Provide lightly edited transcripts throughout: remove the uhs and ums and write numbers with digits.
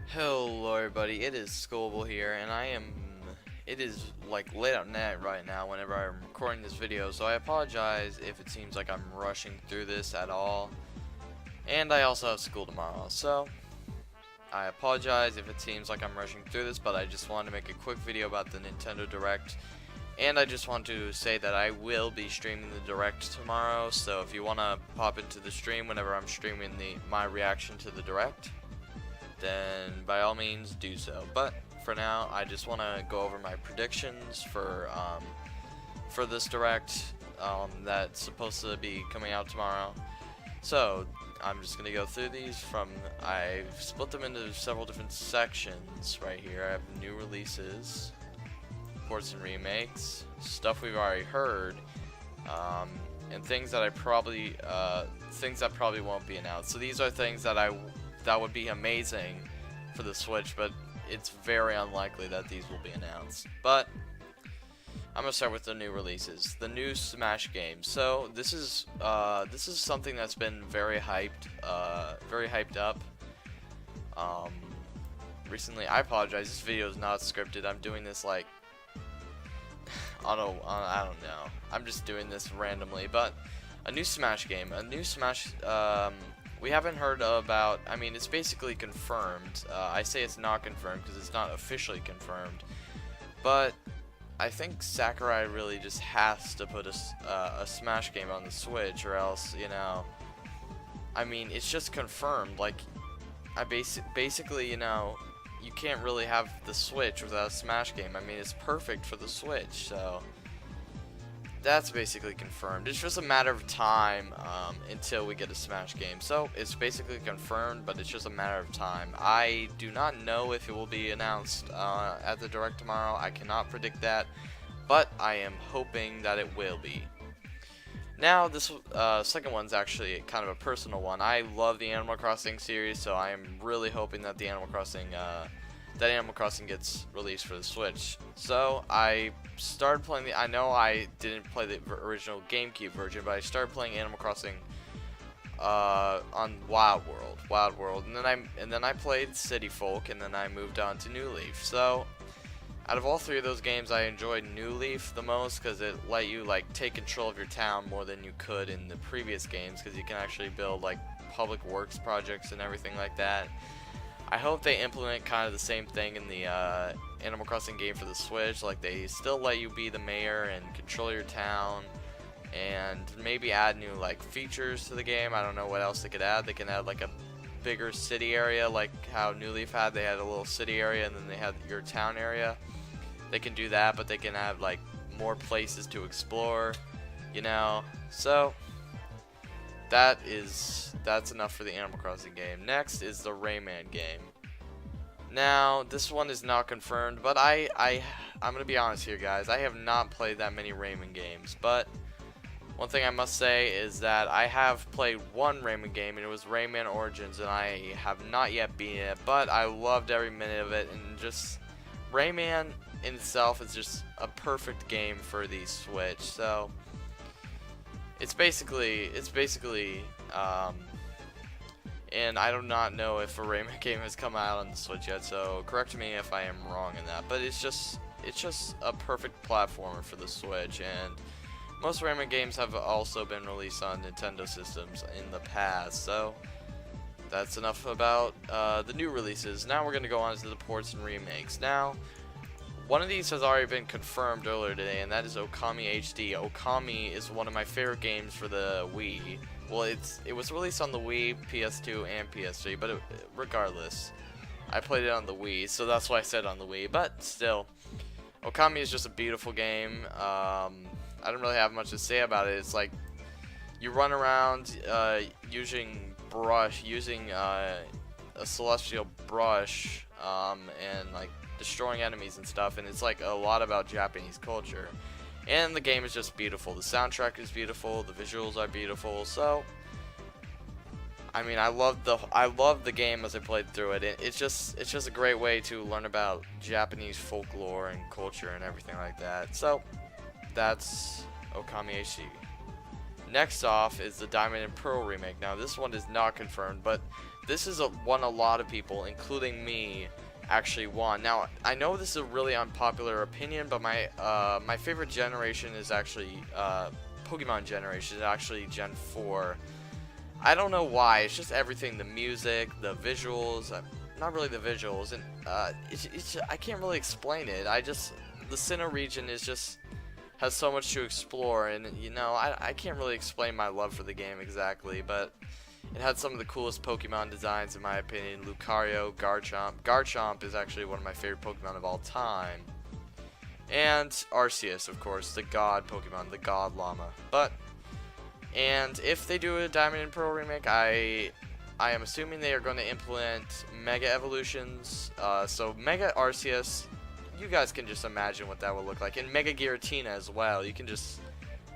Hello everybody, it is Scoville here, and it is like late at night right now whenever I'm recording this video, so I apologize if it seems like I'm rushing through this at all, and I also have school tomorrow, so I apologize if it seems like I'm rushing through this, but I just wanted to make a quick video about the Nintendo Direct, and I just want to say that I will be streaming the Direct tomorrow, so if you want to pop into the stream whenever I'm streaming my reaction to the Direct, then by all means do so. But for now, I just want to go over my predictions for this Direct that's supposed to be coming out tomorrow. So I'm just gonna go through these I've split them into several different sections right here. I have new releases, ports and remakes, stuff we've already heard, and things that probably won't be announced. So these are things that would be amazing for the Switch, but it's very unlikely that these will be announced. But I'm gonna start with the new releases, the new Smash games. So this is something that's been very hyped up. Recently, I apologize. This video is not scripted. I'm doing this like I don't know. I'm just doing this randomly, but a new Smash game, we haven't heard about. I mean, it's basically confirmed. I say it's not confirmed because it's not officially confirmed, but I think Sakurai really just has to put a Smash game on the Switch, or else, you know, I mean, it's just confirmed. Like, basically, you know, you can't really have the Switch without a Smash game. I mean, it's perfect for the Switch, so that's basically confirmed. It's just a matter of time until we get a Smash game. So it's basically confirmed, but it's just a matter of time. I do not know if it will be announced at the Direct tomorrow. I cannot predict that, but I am hoping that it will be. Now, this second one's actually kind of a personal one. I love the Animal Crossing series, so I am really hoping that the Animal Crossing gets released for the Switch. So I started playing I know I didn't play the original GameCube version, but I started playing Animal Crossing on Wild World, and then I played City Folk, and then I moved on to New Leaf. So out of all three of those games, I enjoyed New Leaf the most because it let you like take control of your town more than you could in the previous games, because you can actually build like public works projects and everything like that. I hope they implement kind of the same thing in the Animal Crossing game for the Switch. Like, they still let you be the mayor and control your town, and maybe add new like features to the game. I don't know what else they could add. They can add like a bigger city area, like how New Leaf had. They had a little city area, and then they had your town area. They can do that, but they can have like more places to explore, you know. So that's enough for the Animal Crossing game. Next is the Rayman game. Now, this one is not confirmed, but I'm gonna be honest here, guys. I have not played that many Rayman games, but one thing I must say is that I have played one Rayman game, and it was Rayman Origins, and I have not yet beaten it, but I loved every minute of it, and just Rayman in itself is just a perfect game for the Switch. So it's basically, and I do not know if a Rayman game has come out on the Switch yet, so correct me if I am wrong in that. But it's just a perfect platformer for the Switch, and most Rayman games have also been released on Nintendo systems in the past. So that's enough about the new releases. Now we're going to go on to the ports and remakes. Now, one of these has already been confirmed earlier today, and that is Okami HD. Okami is one of my favorite games for the Wii. Well, it was released on the Wii, PS2, and PS3, but regardless, I played it on the Wii, so that's why I said on the Wii. But still, Okami is just a beautiful game. I don't really have much to say about it. It's like you run around using a celestial brush, and like destroying enemies and stuff, and it's like a lot about Japanese culture. And the game is just beautiful. The soundtrack is beautiful. The visuals are beautiful. So, I mean, I loved the game as I played through it. It's just a great way to learn about Japanese folklore and culture and everything like that. So, that's Okami HD. Next off is the Diamond and Pearl remake. Now, this one is not confirmed, but this is one a lot of people, including me, actually want. Now, I know this is a really unpopular opinion, but my favorite generation is actually Pokemon generation is actually Gen 4. I don't know why. It's just everything: the music, the visuals. Not really the visuals, and I can't really explain it. The Sinnoh region has so much to explore, and you know, I can't really explain my love for the game exactly, but it had some of the coolest Pokemon designs in my opinion. Lucario, Garchomp. Garchomp is actually one of my favorite Pokemon of all time. And Arceus, of course, the god Pokemon, the god llama. And if they do a Diamond and Pearl remake, I am assuming they are going to implement Mega Evolutions. So Mega Arceus, you guys can just imagine what that would look like. And Mega Giratina as well. You can just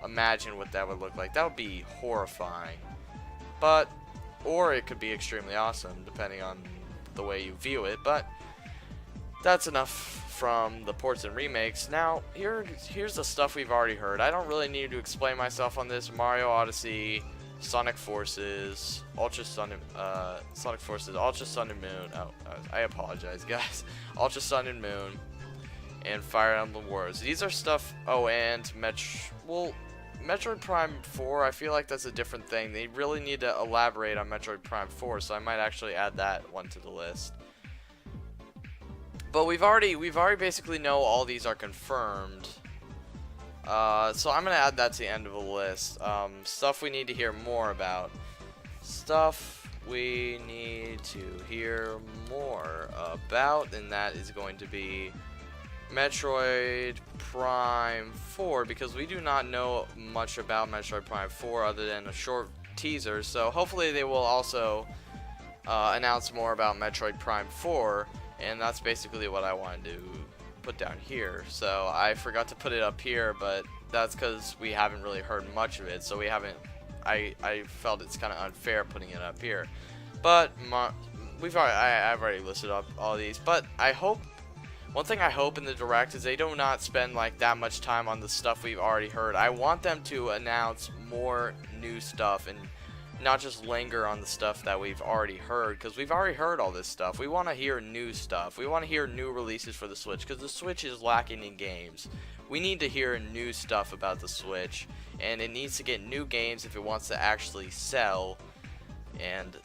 imagine what that would look like. That would be horrifying. Or it could be extremely awesome, depending on the way you view it. But that's enough from the ports and remakes. Now, here's the stuff we've already heard. I don't really need to explain myself on this. Mario Odyssey, Sonic Forces, Sonic Forces, Ultra Sun and Moon. Oh, I apologize, guys. Ultra Sun and Moon, and Fire Emblem Wars. These are stuff. Oh, and Metroid Prime 4. I feel like that's a different thing. They really need to elaborate on Metroid Prime 4, so I might actually add that one to the list. But we've already basically know all these are confirmed. So I'm gonna add that to the end of the list. Stuff we need to hear more about. Stuff we need to hear more about, and that is going to be Metroid Prime 4, because we do not know much about Metroid Prime 4 other than a short teaser. So hopefully they will also announce more about Metroid Prime 4, and that's basically what I wanted to put down here. So I forgot to put it up here, but that's because we haven't really heard much of it, so we haven't. I felt it's kind of unfair putting it up here, but I've already listed up all these. But one thing I hope in the Direct is they do not spend like that much time on the stuff we've already heard. I want them to announce more new stuff and not just linger on the stuff that we've already heard, because we've already heard all this stuff. We want to hear new stuff. We want to hear new releases for the Switch, because the Switch is lacking in games. We need to hear new stuff about the Switch, and it needs to get new games if it wants to actually sell and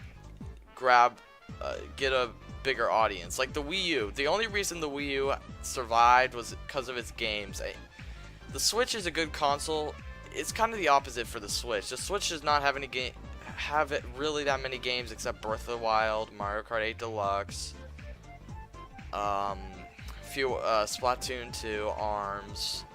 get a bigger audience. Like the Wii U. The only reason the Wii U survived was because of its games. The Switch is a good console. It's kind of the opposite for the Switch. The Switch does not have really that many games except Breath of the Wild, Mario Kart 8 Deluxe, Splatoon 2, ARMS,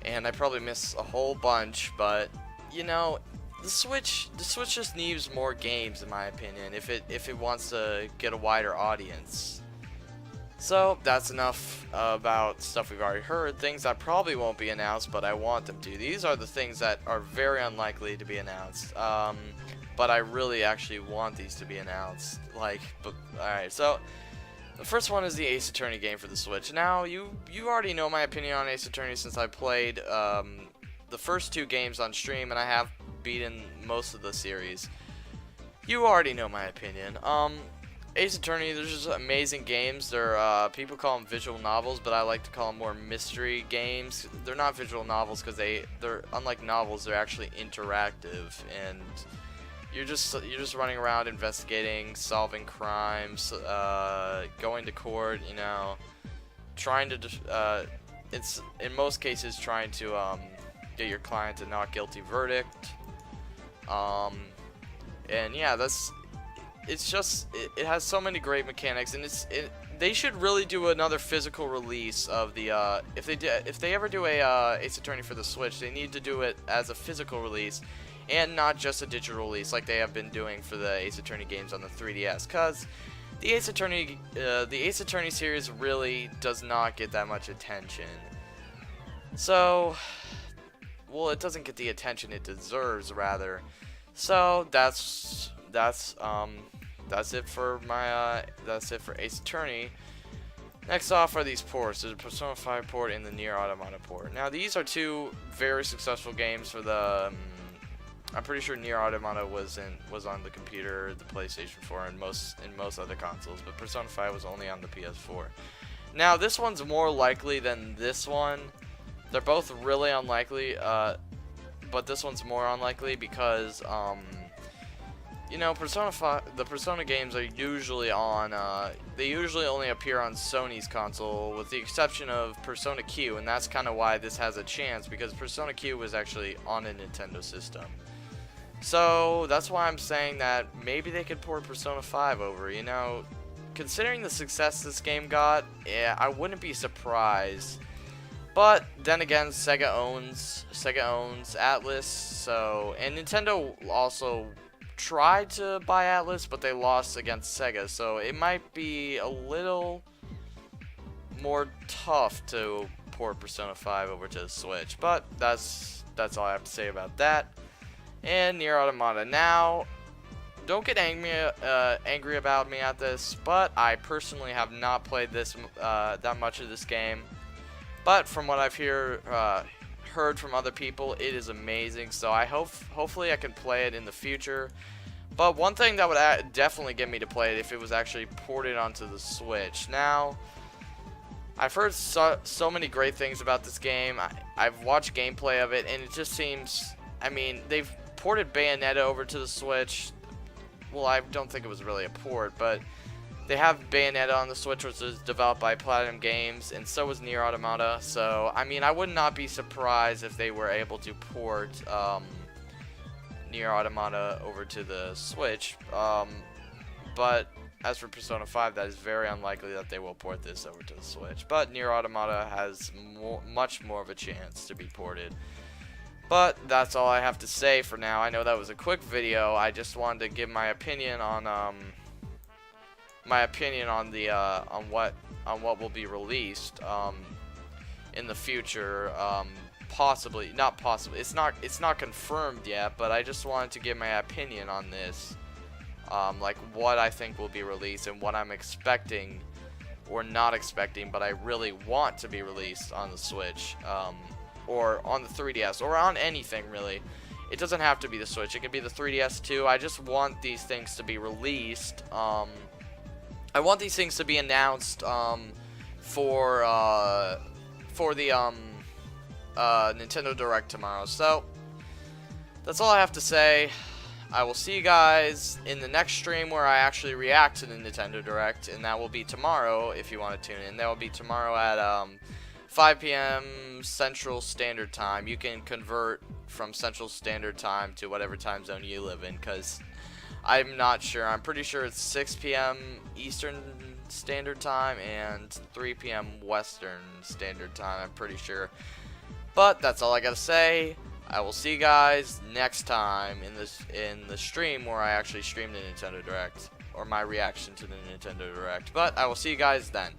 and I probably missed a whole bunch, but you know, the Switch just needs more games in my opinion if it wants to get a wider audience. So that's enough about stuff we've already heard. Things that probably won't be announced, but I want them to. These are the things that are very unlikely to be announced. But I really actually want these to be announced. Alright, so the first one is the Ace Attorney game for the Switch. Now, you already know my opinion on Ace Attorney since I played the first 2 games on stream, and I have beaten most of the series. You already know my opinion. Ace Attorney, they're just amazing games. They're people call them visual novels, but I like to call them more mystery games. They're not visual novels because they're unlike novels. They're actually interactive, and you're just running around investigating, solving crimes, going to court. You know, trying to it's in most cases trying to get your client a not guilty verdict. And yeah, it has so many great mechanics, and they should really do another physical release of the if they ever do a Ace Attorney for the Switch, they need to do it as a physical release and not just a digital release like they have been doing for the Ace Attorney games on the 3DS, cuz the Ace Attorney series really does not get that much attention. So, well, it doesn't get the attention it deserves, rather. So that's it for Ace Attorney. Next off are these ports. There's a Persona 5 port and the Nier Automata port. Now these are 2 very successful games for the I'm pretty sure Nier Automata was on the computer, the PlayStation 4, and most other consoles, but Persona 5 was only on the PS4. Now this one's more likely than this one. They're both really unlikely, but this one's more unlikely because you know, the Persona games are usually on, they usually only appear on Sony's console, with the exception of Persona Q, and that's kind of why this has a chance, because Persona Q was actually on a Nintendo system. So, that's why I'm saying that maybe they could port Persona 5 over, you know. Considering the success this game got, yeah, I wouldn't be surprised. But, then again, Sega owns Atlus, so, and Nintendo also tried to buy Atlus, but they lost against Sega, so it might be a little more tough to port Persona 5 over to the Switch. But that's all I have to say about that. And Nier Automata. Now, don't get angry about me at this, but I personally have not played this that much of this game. But from what I've heard from other people, it is amazing. So I hopefully I can play it in the future. But one thing that would definitely get me to play it if it was actually ported onto the Switch. Now, I've heard so many great things about this game. I've watched gameplay of it, and it just seems, I mean, they've ported Bayonetta over to the Switch. Well, I don't think it was really a port, but they have Bayonetta on the Switch, which is developed by Platinum Games, and so was Nier Automata. So, I mean, I would not be surprised if they were able to port Nier Automata over to the Switch. But as for Persona 5, that is very unlikely that they will port this over to the Switch. But Nier Automata has much more of a chance to be ported. But that's all I have to say for now. I know that was a quick video. I just wanted to give my opinion on what will be released in the future. Not possibly. It's not confirmed yet, but I just wanted to give my opinion on this. Like what I think will be released and what I'm expecting or not expecting, but I really want to be released on the Switch, or on the 3DS, or on anything really. It doesn't have to be the Switch. It could be the 3DS too. I just want these things to be released. I want these things to be announced for the Nintendo Direct tomorrow. So that's all I have to say. I will see you guys in the next stream where I actually react to the Nintendo Direct, and that will be tomorrow if you want to tune in. That will be tomorrow at 5 p.m. Central Standard Time. You can convert from Central Standard Time to whatever time zone you live in, because I'm not sure. I'm pretty sure it's 6 p.m. Eastern Standard Time and 3 p.m. Western Standard Time, I'm pretty sure. But that's all I gotta say. I will see you guys next time in the stream where I actually stream the Nintendo Direct, or my reaction to the Nintendo Direct. But I will see you guys then.